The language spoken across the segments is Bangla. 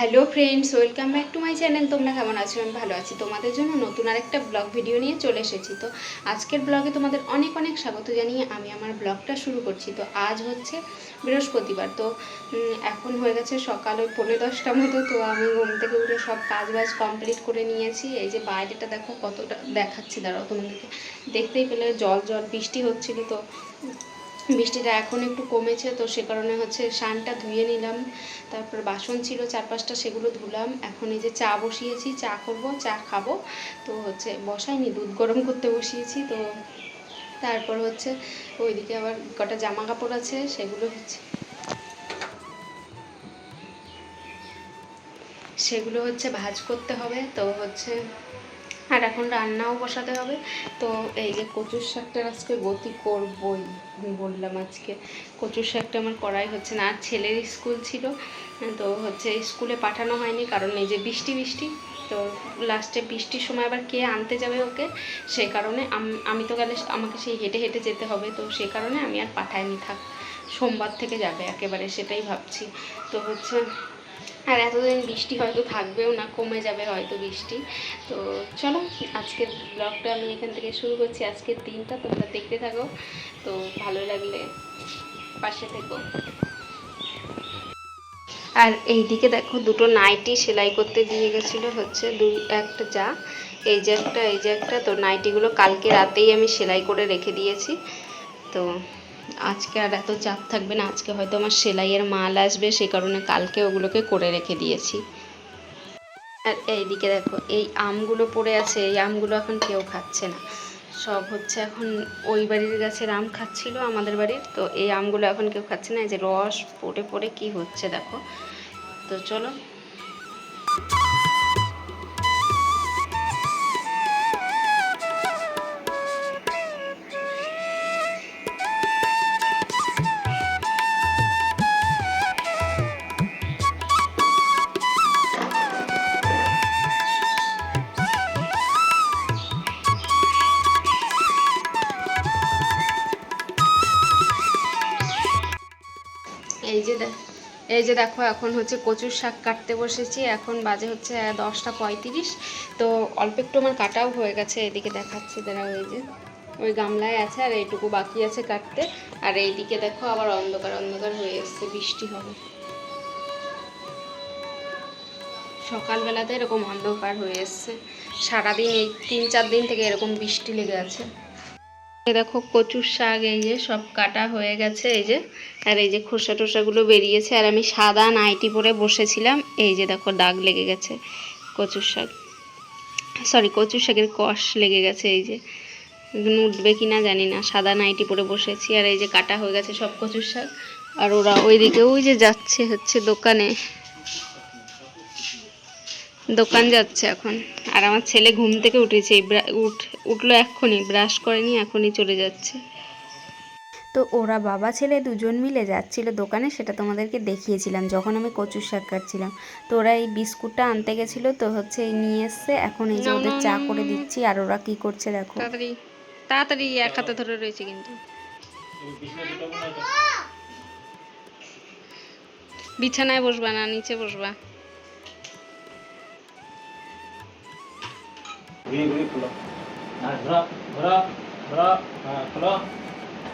Hello friends, welcome back to my channel. তোমরা কেমন আছো? আমি ভালো আছি। তোমাদের জন্য নতুন আরেকটা ব্লগ ভিডিও নিয়ে চলে এসেছি। তো আজকের ব্লগে তোমাদের অনেক অনেক স্বাগত জানিয়ে আমি আমার ব্লগটা শুরু করছি। তো আজ হচ্ছে বৃহস্পতিবার। তো এখন হয়ে গেছে সকাল ওই 9:30 মতো। তো আমি ঘুম থেকে উঠে সব কাজ বাজ কমপ্লিট করে নিয়েছি। এই যে বাইরেটা দেখো কতটা দেখাচ্ছি, দাঁড়াও তোমাদেরকে। দেখতেই পেলে জল জল বৃষ্টি হচ্ছিল। তো বৃষ্টিটা এখন একটু কমেছে, তো সে কারণে হচ্ছে সানটা ধুয়ে নিলাম। তারপর বাসন ছিল 4-5টা, সেগুলো ধুলাম। এখন এই যে চা বসিয়েছি, চা করব, চা খাবো। তো হচ্ছে বসাইনি, দুধ গরম করতে বসিয়েছি। তো তারপর হচ্ছে ওইদিকে আবার কটা জামা কাপড় আছে, সেগুলো হচ্ছে ভাঁজ করতে হবে। তো হচ্ছে আর এখন রান্নাও বসাতে হবে। তো এই যে কচুর শাকটার আজকে গতি করবই, আমি বললাম আজকে কচুর শাকটা আমার করাই হচ্ছে না। আর ছেলের স্কুল ছিল, তো হচ্ছে স্কুলে পাঠানো হয়নি, কারণ এই যে বৃষ্টি বৃষ্টি। তো লাস্টে বৃষ্টির সময় আবার কে আনতে যাবে ওকে, সেই কারণে আমি তো গেলে আমাকে সেই হেঁটে হেঁটে যেতে হবে। তো সেই কারণে আমি আর পাঠাইনি, থাক সোমবার থেকে যাবে একেবারে, সেটাই ভাবছি। তো হচ্ছে আর এতদিন বৃষ্টি হয়তো থাকবেও না, কমে যাবে হয়তো বৃষ্টি। তো চলো আজকের ব্লগটা আমি এখান থেকে শুরু করছি। আজকের দিনটা তোমরা দেখতে থাকো, তো ভালো লাগলে পাশে থেকো। আর এইদিকে দেখো দুটো নাইটি সেলাই করতে দিয়ে গেছিলো হচ্ছে একটা এই যে একটা তো নাইটিগুলো কালকে রাতেই আমি সেলাই করে রেখে দিয়েছি। তো আজকে আর এত চাপ থাকবে না, আজকে হয়তো আমার সেলাইয়ের মাল আসবে, সে কারণে কালকে ওগুলোকে করে রেখে দিয়েছি। আর এইদিকে দেখো এই আমগুলো পড়ে আছে, এই আমগুলো এখন কেউ খাচ্ছে না। সব হচ্ছে এখন ওই বাড়ির গাছের আম খাচ্ছিল আমাদের বাড়ির, তো এই আমগুলো এখন কেউ খাচ্ছে না। এই যে রস পড়ে পড়ে কি হচ্ছে দেখো। তো চলো এই যে এই যে দেখো এখন হচ্ছে কচুর শাক কাটতে বসেছি। এখন বাজে হচ্ছে 10টা 35। তো অল্প একটু আমার কাটাও হয়ে গেছে, এদিকে দেখাচ্ছি দাঁড়াও। এই যে ওই গামলায় আছে, আর এইটুকু বাকি আছে কাটতে। আর এইদিকে দেখো আবার অন্ধকার অন্ধকার হয়ে এসছে, বৃষ্টি হবে। সকালবেলাতে এরকম অন্ধকার হয়ে এসছে, সারাদিন এই 3-4 দিন থেকে এরকম বৃষ্টি লেগে আছে। দেখো কচুর শাক এই যে সব কাটা হয়ে গেছে, এই যে। আর এই যে খোসা টোসাগুলো বেরিয়েছে, আর আমি সাদা নাইটি পরে বসেছিলাম, এই যে দেখো দাগ লেগে গেছে কচুর শাক, সরি কচুর শাকের কষ লেগে গেছে। এই যে উঠবে কি না জানি না, সাদা নাইটি পরে বসেছি। আর এই যে কাটা হয়ে গেছে সব কচুর শাক। আর ওরা ওইদিকে ওই যে যাচ্ছে হচ্ছে দোকান যাচ্ছে এখন। আর আমার ছেলে ঘুম থেকে উঠেছে, উঠলো এক্ষুনি, ব্রাশ করেনি, এখনই চলে যাচ্ছে। তো ওরা বাবা ছেলে দুজন মিলে যাচ্ছিল দোকানে, সেটা তোমাদেরকে দেখিয়েছিলাম যখন আমি কচুর শাক কাটছিলাম। তো ওরা এই বিস্কুটটা আনতে গেছিলো, তো হচ্ছে নিয়ে এসছে। এখন এই যে ওদের চা করে দিচ্ছি। আর ওরা কি করছে দেখো, তাড়াতাড়ি তাড়াতাড়ি এক হাতে ধরে রয়েছে কিন্তু। বিছানায় বসবা না, নিচে বসবা।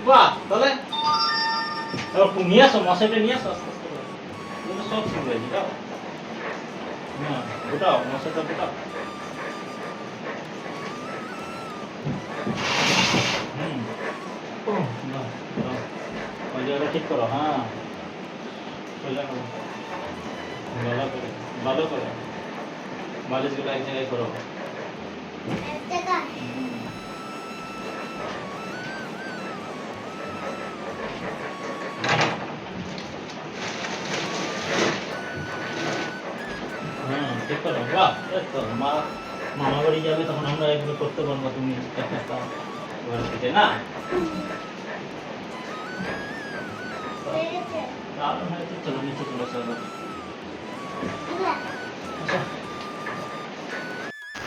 বাহ তাহলে নিয়ে আসো, মশাইটা নিয়ে আসো আস্তে আস্তে করে। এগুলো সব ছিঁড়বে, দাও না, গোটাও মশাইটা গোটাও। ওই জায়গাটা ঠিক করো, হ্যাঁ সোজা করো, ভালো করে ভালো করে বালিশগুলো এক জায়গায় করো। ঠিক করো, বাহ। তো মামা বাড়ি যাবে তখন আমরা এগুলো করতে পারবো, তুমি একটা ঘর থেকে না। দারুণ হয়েছে, চলো নিচে চলে চলো।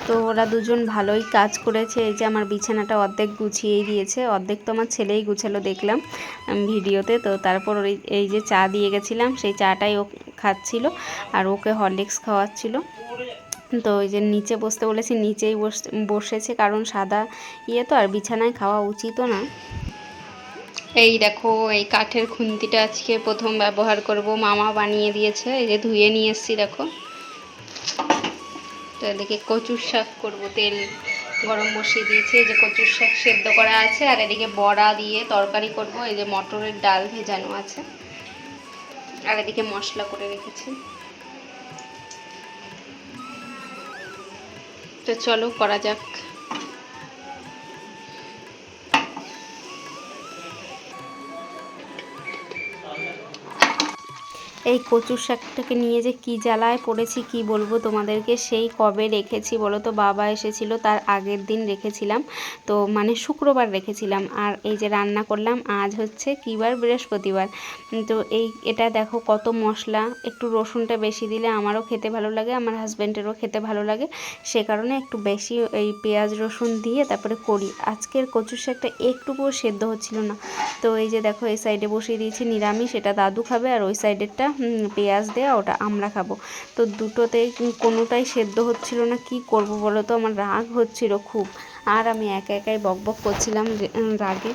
তো ওরা দুজন ভালোই কাজ করেছে। এই যে আমার বিছানাটা অর্ধেক গুছিয়েই দিয়েছে, অর্ধেক তো আমার ছেলেই গুছালো দেখলাম ভিডিওতে। তো তারপর এই যে চা দিয়ে গেছিলাম, সেই চাটাই ও খাচ্ছিল আর ওকে হরলিক্স খাওয়াচ্ছিল। তো ওই যে নিচে বসতে বলেছি, নিচেই বসেছে, কারণ সাদা তো আর বিছানায় খাওয়া উচিতও না। এই দেখো এই কাঠের খুন্তিটা আজকে প্রথম ব্যবহার করব, মামা বানিয়ে দিয়েছে। এই যে ধুয়ে নিয়ে এসেছি দেখো। তো এদিকে কচুর শাক করব, তেল গরম বসিয়ে দিয়েছি। এই যে কচুর শাক সেদ্ধ করা আছে, আর এদিকে বড়া দিয়ে তরকারি করব। এই যে মটরের ডাল ভেজানো আছে, আর এদিকে মশলা করে রেখেছি। তো চলো করা যাক। এই কচুর শাকটাকে নিয়ে যে কি জ্বালায় পড়েছি কি বলবো তোমাদেরকে। সেই কবে রেখেছি বলো তো, বাবা এসেছিল তার আগের দিন রেখেছিলাম, তো মানে শুক্রবার রেখেছিলাম। আর এই যে রান্না করলাম, আজ হচ্ছে কী বার, বৃহস্পতিবার। তো এটা দেখো কত মশলা। একটু রসুনটা বেশি দিলে আমারও খেতে ভালো লাগে, আমার হাজব্যান্ডেরও খেতে ভালো লাগে, সে কারণে একটু বেশি এই পেঁয়াজ রসুন দিয়ে তারপরে করি। আজকের কচুর শাকটা একটুকুও সেদ্ধ হচ্ছিল না। তো এই যে দেখো এই সাইডে বসিয়ে দিয়েছি নিরামিষ, এটা দাদু খাবে, আর ওই সাইডেরটা পেঁয়াজ দেওয়া, ওটা আমরা খাবো। তো দুটোতেই কোনোটাই সেদ্ধ হচ্ছিল না। কি করব বলো তো, আমার রাগ হচ্ছিল খুব, আর আমি একা একাই বকবক করছিলাম রাগে।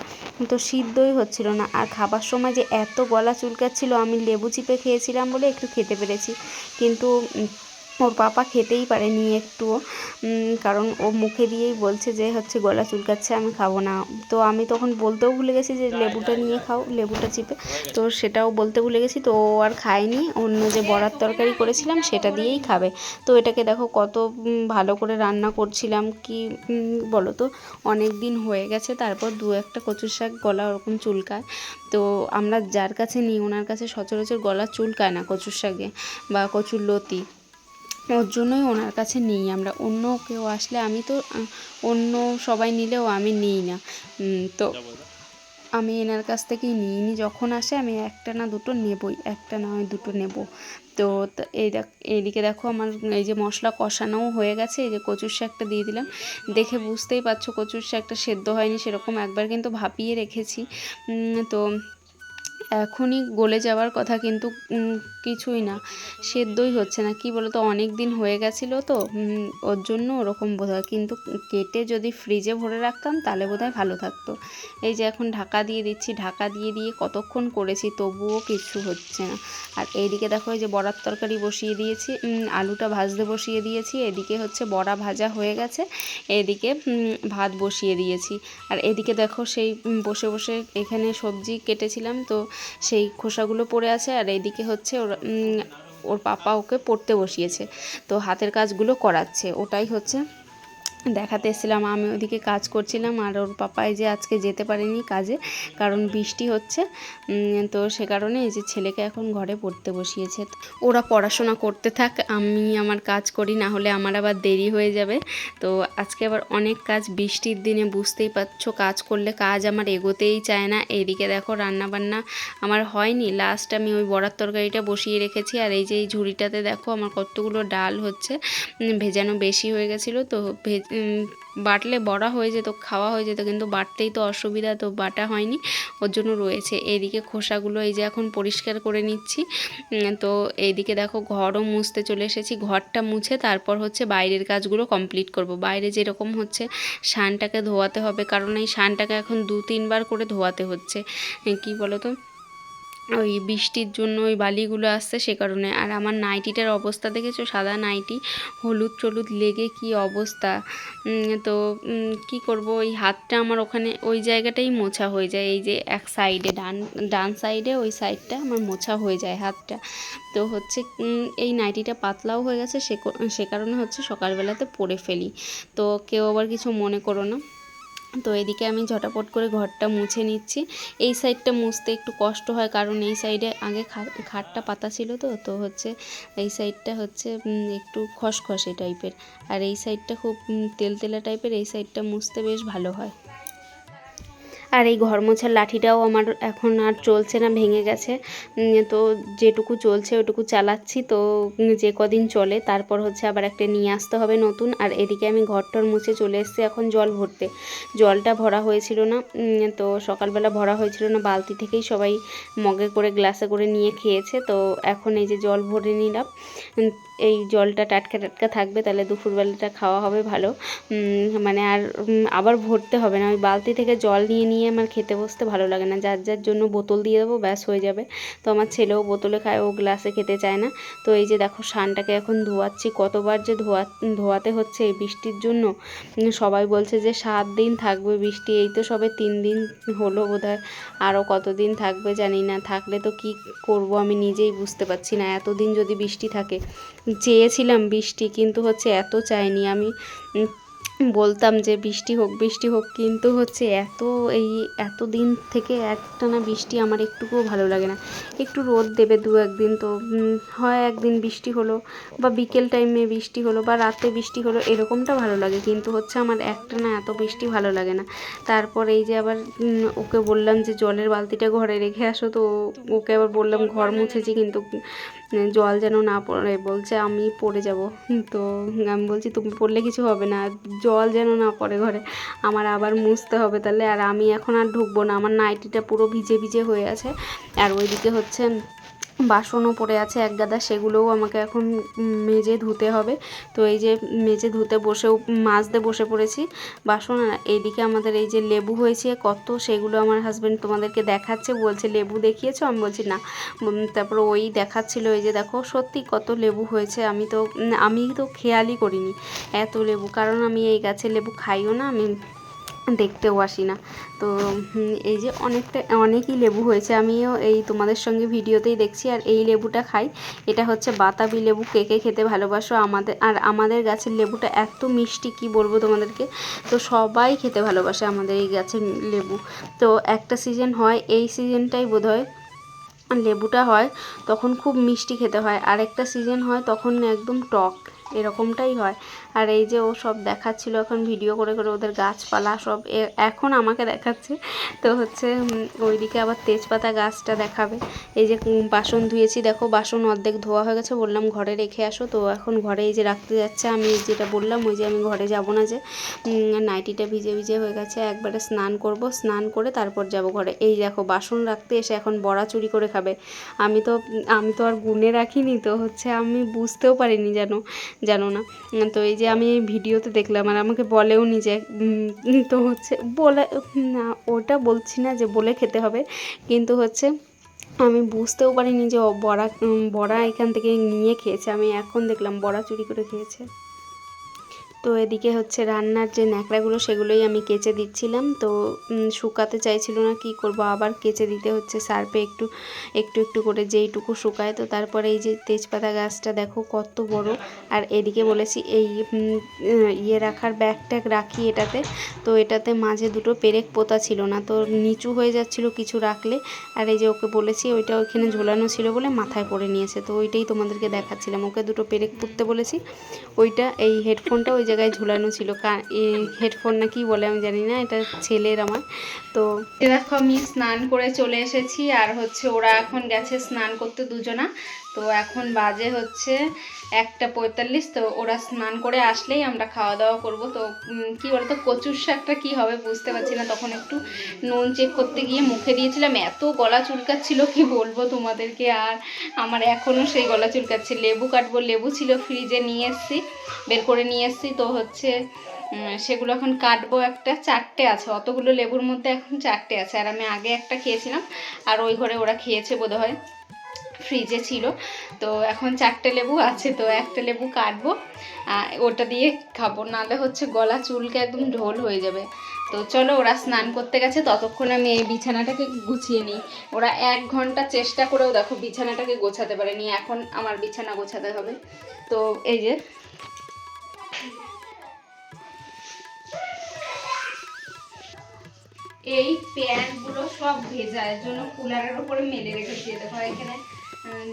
তো সিদ্ধই হচ্ছিল না, আর খাবার সময় যে এত গলা চুলকাচ্ছিল, আমি লেবু চিপে খেয়েছিলাম বলে একটু খেতে পেরেছি, কিন্তু ওর পাপা খেতেই পারেনি একটুও, কারণ ও মুখে দিয়েই বলছে যে হচ্ছে গলা চুলকাচ্ছে, আমি খাবো না। তো আমি তখন বলতেও ভুলে গেছি যে লেবুটা নিয়ে খাও, লেবুটা চিপে, তো সেটাও বলতে ভুলে গেছি। তো ও আর খায়নি, অন্য যে বড়ার তরকারি করেছিলাম সেটা দিয়েই খাবে। তো এটাকে দেখো কত ভালো করে রান্না করছিলাম, কি বলো তো, অনেক দিন হয়ে গেছে, তারপর দু একটা কচুর শাক গলা ওরকম চুলকায়। তো আমরা যার কাছে নিই ওনার কাছে সচরাচর গলা চুলকায় না কচুর শাকে বা কচুর লতি, ওর জন্যই ওনার কাছে নিই আমরা। অন্য কেউ আসলে আমি তো অন্য সবাই নিলেও আমি নিই না। তো আমি এনার কাছ থেকেই নিই, যখন আসে আমি একটা না দুটো নেবই, একটা না হয় দুটো নেব। তো এইদিকে দেখো আমার এই যে মশলা কষানোও হয়ে গেছে। এই যে কচুর শাকটা দিয়ে দিলাম, দেখে বুঝতেই পারছো কচুর শাকটা সেদ্ধ হয়নি সেরকম, একবার কিন্তু ভাপিয়ে রেখেছি। তো এখনই গলে যাওয়ার কথা, কিন্তু কিছুই না, সেদ্ধই হচ্ছে না। কি বলো তো, অনেক দিন হয়ে গেছিলো তো, ওর জন্য ওরকম বোধ হয়। কিন্তু কেটে যদি ফ্রিজে ভরে রাখতাম তাহলে বোধহয় ভালো থাকতো। এই যে এখন ঢাকা দিয়ে দিচ্ছি, ঢাকা দিয়ে দিয়ে কতক্ষণ করেছি তবুও কিছু হচ্ছে না। আর এইদিকে দেখো এই যে বড়ার তরকারি বসিয়ে দিয়েছি, আলুটা ভাজতে বসিয়ে দিয়েছি, এদিকে হচ্ছে বড়া ভাজা হয়ে গেছে, এদিকে ভাত বসিয়ে দিয়েছি। আর এদিকে দেখো সেই বসে বসে এখানে সবজি কেটেছিলাম, তো সেই খোসাগুলো পড়ে আছে। আর এইদিকে হচ্ছে ওর পাপা ওকে পড়তে বসিয়েছে, তো হাতের কাজগুলো করাচ্ছে, ওটাই হচ্ছে দেখাতে এসেছিলাম। আমি ওদিকে কাজ করছিলাম, আর ওর পাপা এই যে আজকে যেতে পারেনি কাজে, কারণ বৃষ্টি হচ্ছে। তো সে কারণে এই যে ছেলেকে এখন ঘরে পড়তে বসিয়েছে। ওরা পড়াশোনা করতে থাক, আমি আমার কাজ করি, না হলে আমার আবার দেরি হয়ে যাবে। তো আজকে আবার অনেক কাজ, বৃষ্টির দিনে বুঝতেই পারছো, কাজ করলে কাজ আমার এগোতেই চায় না। এইদিকে দেখো রান্নাবান্না আমার হয়নি, লাস্ট আমি ওই বড়ার তরকারিটা বসিয়ে রেখেছি। আর এই যে এই ঝুড়িটাতে দেখো আমার কতগুলো ডাল হচ্ছে, ভেজানো বেশি হয়ে গেছিলো, তো বাটলে বড়া হয়ে যেত, খাওয়া হয়ে যেত, কিন্তু বাটতেই তো অসুবিধা, তো বাটা হয়নি, ওর জন্য রয়েছে। এইদিকে খোসাগুলো এই যে এখন পরিষ্কার করে নিচ্ছি। তো এইদিকে দেখো ঘরও মুছতে চলে এসেছি, ঘরটা মুছে তারপর হচ্ছে বাইরের কাজগুলো কমপ্লিট করব। বাইরে যেরকম হচ্ছে সানটাকে ধোয়াতে হবে, কারণ এই সানটাকে এখন 2-3 বার করে ধোয়াতে হচ্ছে। কি বলো তো, ওই বৃষ্টির জন্য ওই বালিগুলো আসছে সে কারণে। আর আমার নাইটিটার অবস্থা দেখেছো, সাদা নাইটি, হলুদ টলুদ লেগে কি অবস্থা। তো কি করব, ওই হাতটা আমার ওখানে ওই জায়গাটাই মোছা হয়ে যায়, এই যে এক সাইডে ডান সাইডে ওই সাইডটা আমার মোছা হয়ে যায় হাতটা। তো হচ্ছে এই নাইটিটা পাতলাও হয়ে গেছে, সে কারণে হচ্ছে সকালবেলাতে পরে ফেলি। তো কেউ আবার কিছু মনে করো না। তো এদিকে আমি ঝটাপট করে ঘরটা মুছে নিচ্ছি। এই সাইডটা মুছতে একটু কষ্ট হয়, কারণ এই সাইডে আগে খাটটা পাতা ছিল, তো হচ্ছে এই সাইডটা হচ্ছে একটু খসখসে টাইপের, আর এই সাইডটা খুব তেলতেলা টাইপের। এই সাইডটা মুছতে বেশ ভালো হয়। আর এই ঘর মোছার লাঠিটাও আমার এখন আর চলছে না, ভেঙে গেছে। তো যেটুকু চলছে ওটুকু চালাচ্ছি। তো যে কদিন চলে তারপর হচ্ছে আবার একটা নিয়ে আসতে হবে নতুন। আর এদিকে আমি ঘরটর মুছে চলে এসেছি এখন জল ভরতে। জলটা ভরা হয়েছিল না, তো সকালবেলা ভরা হয়েছিল না, বালতি থেকেই সবাই মগে করে গ্লাসে করে নিয়ে খেয়েছে। তো এখন এই যে জল ভরে নিলাম, এই জলটা টাটকা টাটকা থাকবে, তাহলে দুপুরবেলাটা খাওয়া হবে ভালো। মানে আর আবার ভরতে হবে না, ওই বালতি থেকে জল নিয়ে নিয়ে আমার খেতে বসতে ভালো লাগে না। যার যার জন্য বোতল দিয়ে দেবো, ব্যাস হয়ে যাবে। তো আমার ছেলেও বোতলে খায়, ও গ্লাসে খেতে চায় না। তো এই যে দেখো সানটাকে এখন ধোয়াচ্ছি, কতবার যে ধোয়াতে হচ্ছে এই বৃষ্টির জন্য। সবাই বলছে যে 7 দিন থাকবে বৃষ্টি, এই তো সবে 3 দিন হলো বোধহয়, আরও কতদিন থাকবে জানি না। থাকলে তো কি করব আমি নিজেই বুঝতে পারছি না, এতদিন যদি বৃষ্টি থাকে। চেয়েছিলাম বৃষ্টি, কিন্তু হচ্ছে এত চাইনি আমি। বলতাম যে বৃষ্টি হোক বৃষ্টি হোক, কিন্তু হচ্ছে এত দিন থেকে একটানা বৃষ্টি আমার একটুকুও ভালো লাগে না। একটু রোদ দেবে 2-1 দিন, তো হয় একদিন বৃষ্টি হলো, বা বিকেল টাইমে বৃষ্টি হলো, বা রাতে বৃষ্টি হলো, এরকমটা ভালো লাগে। কিন্তু হচ্ছে আমার একটানা এত বৃষ্টি ভালো লাগে না। তারপর এই যে আবার ওকে বললাম যে জলের বালতিটা ঘরে রেখে আসো, তো ওকে আবার বললাম ঘর মুছেছি কিন্তু জল যেন না পড়ে। বলছে আমি পড়ে যাব। তো আমি বলছি তুমি পড়লে কিছু হবে না, জল যেন না পড়ে ঘরে, আমার আবার মুছতে হবে তাহলে। আর আমি এখন আর ঢুকবো না, আমার নাইটিটা পুরো ভিজে ভিজে হয়ে আছে। আর ওইদিকে হচ্ছে বাসনও পড়ে আছে এক গাদা, সেগুলোও আমাকে এখন মেজে ধুতে হবে। তো এই যে মেজে ধুতে মাজতে বসে পড়েছি বাসন। আর এইদিকে আমাদের এই যে লেবু হয়েছে কত, সেগুলো আমার হাজব্যান্ড তোমাদেরকে দেখাচ্ছে, বলছে লেবু দেখিয়েছো? আমি বলছি না। তারপর ওই দেখাচ্ছিল, এই যে দেখো সত্যি কত লেবু হয়েছে। আমি তো খেয়ালই করিনি এত লেবু, কারণ আমি এই গাছের লেবু খাইও না, আমি দেখতেও আসি না। তো এই যে অনেকই লেবু হয়েছে, আমিও এই তোমাদের সঙ্গে ভিডিওতেই দেখছি। আর এই লেবুটা খাই, এটা হচ্ছে বাতাবি লেবু। কে কে খেতে ভালোবাসো? আমাদের গাছের লেবুটা এত মিষ্টি, কি বলবো তোমাদেরকে। তো সবাই খেতে ভালোবাসে আমাদের এই গাছের লেবু। তো একটা সিজন হয়, এই সিজনটাই বোধহয় লেবুটা হয়, তখন খুব মিষ্টি খেতে হয়। আর একটা সিজন হয় তখন একদম টক, এরকমটাই হয়। আর এই যে ও সব দেখাচ্ছিল এখন ভিডিও করে করে ওদের গাছপালা সব, এখন আমাকে দেখাচ্ছে। তো হচ্ছে ওইদিকে আবার তেজপাতা গাছটা দেখাবে। এই যে বাসন ধুয়েছি, দেখো বাসন অর্ধেক ধোয়া হয়ে গেছে, বললাম ঘরে রেখে আসো। তো এখন ঘরে এই যে রাখতে যাচ্ছে, আমি যেটা বললাম ওই যে আমি ঘরে যাব না, যে নাইটিটা ভিজে ভিজে হয়ে গেছে, একবারে স্নান করব, স্নান করে তারপর যাব ঘরে। এই দেখো বাসন রাখতে এসে এখন বড়া চুরি করে খাবে। আমি তো আর গুনে রাখিনি, তো হচ্ছে আমি বুঝতেও পারিনি জানো না। তো এই যে আমি ভিডিওতে দেখলাম, আর আমাকে বলেও নি যে তো হচ্ছে বলে না, ওটা বলছি না যে বলে খেতে হবে, কিন্তু হচ্ছে আমি বুঝতেও পারিনি যে বড়া এখান থেকে নিয়ে খেয়েছে। আমি এখন দেখলাম বড়া চুরি করে খেয়েছে। তো এদিকে হচ্ছে রান্নার যে ন্যাকড়াগুলো সেগুলোই আমি কেচে দিচ্ছিলাম। তো শুকাতে চাইছিল না, কি করব, আবার কেচে দিতে হচ্ছে সার্ফে একটু একটু করে, যেইটুকু শুকায়। তো তারপরে এই যে তেজপাতা গাছটা দেখো কত বড়। আর এদিকে বলেছি এই ইয়ে রাখার ব্যাগ ট্যাগ রাখি এটাতে, তো এটাতে মাঝে দুটো পেরেক পোতা ছিল না, তো নিচু হয়ে যাচ্ছিল কিছু রাখলে। আর এই যে ওকে বলেছি ওইটা ওইখানে ঝোলানো ছিল বলে মাথায় পড়ে নিয়েছে, তো ওইটাই তোমাদেরকে দেখাচ্ছিলাম। ওকে দুটো পেরেক পুঁততে বলেছি, ওইটা এই হেডফোনটা ওই জায়গায় ঝুলানো ছিল। হেডফোন না কি বলে আমি জানি না, এটা ছেলের আমার। তো দেখো আমি স্নান করে চলে এসেছি, আর হচ্ছে ওরা এখন গেছে স্নান করতে দুজনা। তো এখন বাজে হচ্ছে 1:45। তো ওরা স্নান করে আসলেই আমরা খাওয়া দাওয়া করব। তো কি বলতো, কচুর শাকটা কী হবে বুঝতে পারছি না। তখন একটু নুন চেক করতে গিয়ে মুখে দিয়েছিলাম, এত গলা চুলকাচ্ছিল কি বলবো তোমাদেরকে। আর আমার এখনও সেই গলা চুলকাচ্ছে। লেবু কাটবো, লেবু ছিল ফ্রিজে, নিয়ে এসছি, বের করে নিয়ে এসছি। তো হচ্ছে সেগুলো এখন কাটবো। 4টে আছে, অতগুলো লেবুর মধ্যে এখন 4টে আছে। আর আমি আগে একটা খেয়েছিলাম, আর ওই ঘরে ওরা খেয়েছে বোধহয়, ফ্রিজে ছিল। তো এখন 4টে লেবু আছে, তো একটা লেবু কাটবো, ওটা দিয়ে খাবো, নাহলে হচ্ছে গলা চুলকে একদম ঢোল হয়ে যাবে। তো চলো, ওরা স্নান করতে গেছে, ততক্ষণ আমি এই বিছানাটাকে গুছিয়ে নিই। ওরা 1 ঘন্টা চেষ্টা করেও দেখো বিছানাটাকে গোছাতে পারেনি, এখন আমার বিছানা গোছাতে হবে। তো এই যে এই প্যান্টগুলো সব ভেজা, এর জন্য কুলারের উপরে মেলে রেখেছি। দেখো এখানে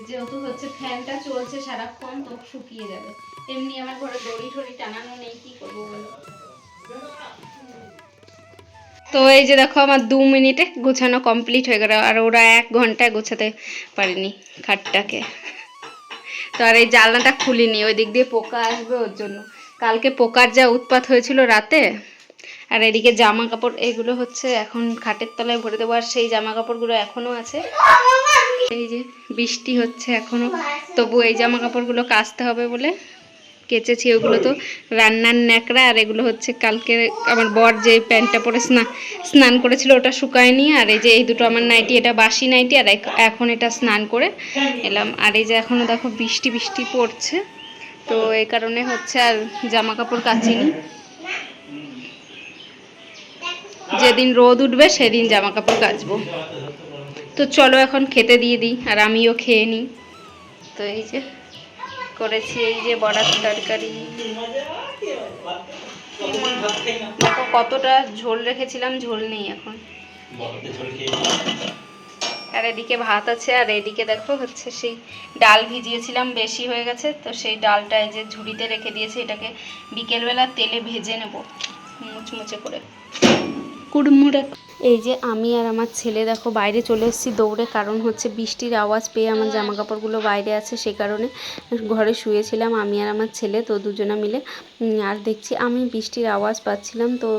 যেহেতু হচ্ছে ফ্যানটা চলছে সারাক্ষণ, তো শুকিয়ে যাবে। এমনি আমার ঘরে দড়ি ঠড়ি টানানো নেই, কি করবো বলো। তো এই যে দেখো আমার 2 মিনিটে গোছানো কমপ্লিট হয়ে গেল, আর ওরা 1 ঘন্টায় গোছাতে পারেনি খাটটাকে। তো আর এই জানলাটা খুলিনি, ওই দিক দিয়ে পোকা আসবে ওর জন্য। কালকে পোকার যা উৎপাত হয়েছিল রাতে। আর এদিকে জামা কাপড় এগুলো হচ্ছে এখন খাটের তলায় ভরে দেবো, আর সেই জামা কাপড়গুলো এখনো আছে। এই যে বৃষ্টি হচ্ছে এখনো, তবু এই জামা কাপড়গুলো কাচতে হবে বলে কেচেছি। ওগুলো তো রান্নার ন্যাকড়া, আর এগুলো হচ্ছে কালকে আমার বর যে প্যান্টটা পরে স্নান করেছিল ওটা শুকায়নি। আর এই যে এই দুটো আমার নাইটি, এটা বাসি নাইটি, আর এখন এটা স্নান করে এলাম। আর এই যে এখনও দেখো বৃষ্টি বৃষ্টি পড়ছে, তো এই কারণে হচ্ছে আর জামা কাপড় কাচিনি। যেদিন রোদ উঠবে সেদিন জামা কাপড় কাচবো। তো চলো এখন খেতে দিয়ে দিই, আর আমিও খেয়ে নিই। তো এই যে করেছি এই যে বড়ার তরকারি, দেখো কতটা ঝোল রেখেছিলাম, ঝোল নেই এখন। আর এদিকে ভাত আছে, আর এদিকে দেখো হচ্ছে সেই ডাল ভিজিয়েছিলাম, বেশি হয়ে গেছে, তো সেই ডালটা এই যে ঝুড়িতে রেখে দিয়েছি। এটাকে বিকেলবেলা তেলে ভেজে নেব মুচমুচে করে, কুড়মুড়ে। এই যে আমি আর আমার ছেলে দেখো বাইরে চলে এসেছি দৌড়ে, কারণ হচ্ছে বৃষ্টির আওয়াজ পেয়ে আমার জামা কাপড়গুলো বাইরে আছে, সে কারণে ঘরে শুয়েছিলাম আমি আর আমার ছেলে, তো দুজনা মিলে। আর দেখছি আমি বৃষ্টির আওয়াজ পাচ্ছিলাম, তো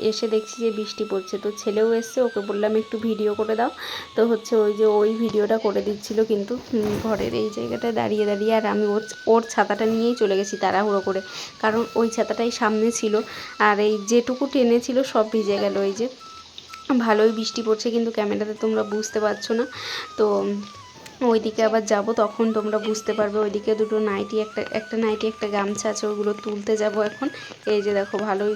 এসে দেখছি যে বৃষ্টি পড়ছে, তো ছেলেও এসছে, ওকে বললাম একটু ভিডিও করে দাও। তো হচ্ছে ওই যে ওই ভিডিওটা করে দিচ্ছিল, কিন্তু ঘরের এই জায়গাটায় দাঁড়িয়ে দাঁড়িয়ে। আর আমি ওর ছাতাটা নিয়েই চলে গেছি তাড়াহুড়ো করে, কারণ ওই ছাতাটাই সামনে ছিল, আর এই যেটুকু টেনেছিল সব ভিজে গেল। এই যে ভালোই বৃষ্টি পড়ছে, কিন্তু ক্যামেরাতে তোমরা বুঝতে পারছো না। তো ওইদিকে আবার যাব, তখন তোমরা বুঝতে পারবে। ওইদিকে দুটো নাইটি, একটা নাইটি একটা গামছা আছে, ওগুলো তুলতে যাব এখন। এই যে দেখো ভালোই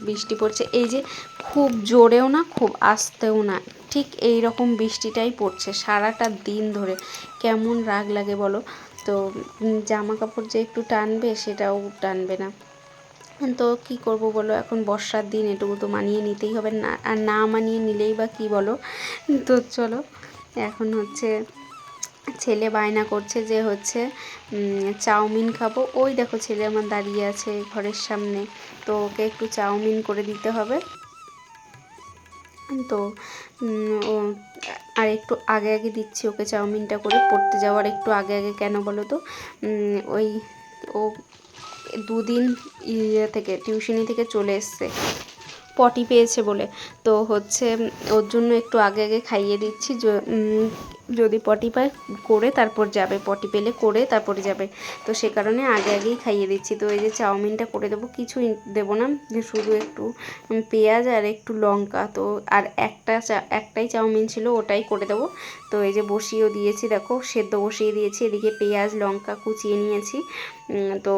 বৃষ্টি পড়ছে, এই যে খুব জোরেও না খুব আস্তেও না, ঠিক এই রকম বৃষ্টিটাই পড়ছে সারাটা দিন ধরে। কেমন রাগ লাগে বলো। তো জামা কাপড় যে একটু টানবে সেটাও টানবে না। তো কি করব বলো, এখন বর্ষার দিন, এটুকু তো মানিয়ে নিতেই হবে, না আর না মানিয়ে নিলেই বা কি বলো। তো চলো এখন হচ্ছে ছেলে বায়না করছে যে হচ্ছে চাউমিন খাবো। ওই দেখো ছেলে আমার দাঁড়িয়ে আছে ঘরের সামনে, তো ওকে একটু চাউমিন করে দিতে হবে। তো ও আর একটু আগে আগে দিচ্ছি ওকে চাউমিনটা করে, পড়তে যাওয়ার একটু আগে আগে। কেন বলো তো, ওই ও 2 দিন থেকে টিউশনি থেকে চলে এসছে পটি পেয়েছে বলে, তো হচ্ছে ওর জন্য একটু আগে আগে খাইয়ে দিচ্ছি। যদি পটি পায় করে তারপর যাবে, পটি পেলে করে তারপরে যাবে, তো সে কারণে আগে আগেই খাইয়ে দিচ্ছি। তো এই যে চাউমিনটা করে দেবো, কিছুই দেবো না, শুধু একটু পেঁয়াজ আর একটু লঙ্কা। তো আর একটাই চাউমিন ছিল, ওটাই করে দেবো। তো এই যে বসিয়েও দিয়েছি, দেখো সেদ্ধ বসিয়ে দিয়েছি, এদিকে পেঁয়াজ লঙ্কা কুচিয়ে নিয়েছি। তো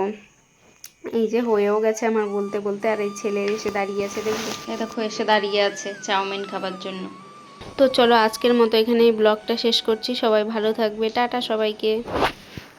এই যে হয়েও গেছে আমার বলতে বলতে। আর এই ছেলে এসে দাঁড়িয়ে আছে, দেখো এসে দাঁড়িয়ে আছে চাউমিন খাবার জন্য। তো চলো আজকের মতো এখানেই ব্লগটা শেষ করছি। সবাই ভালো থাকবে, টাটা সবাইকে।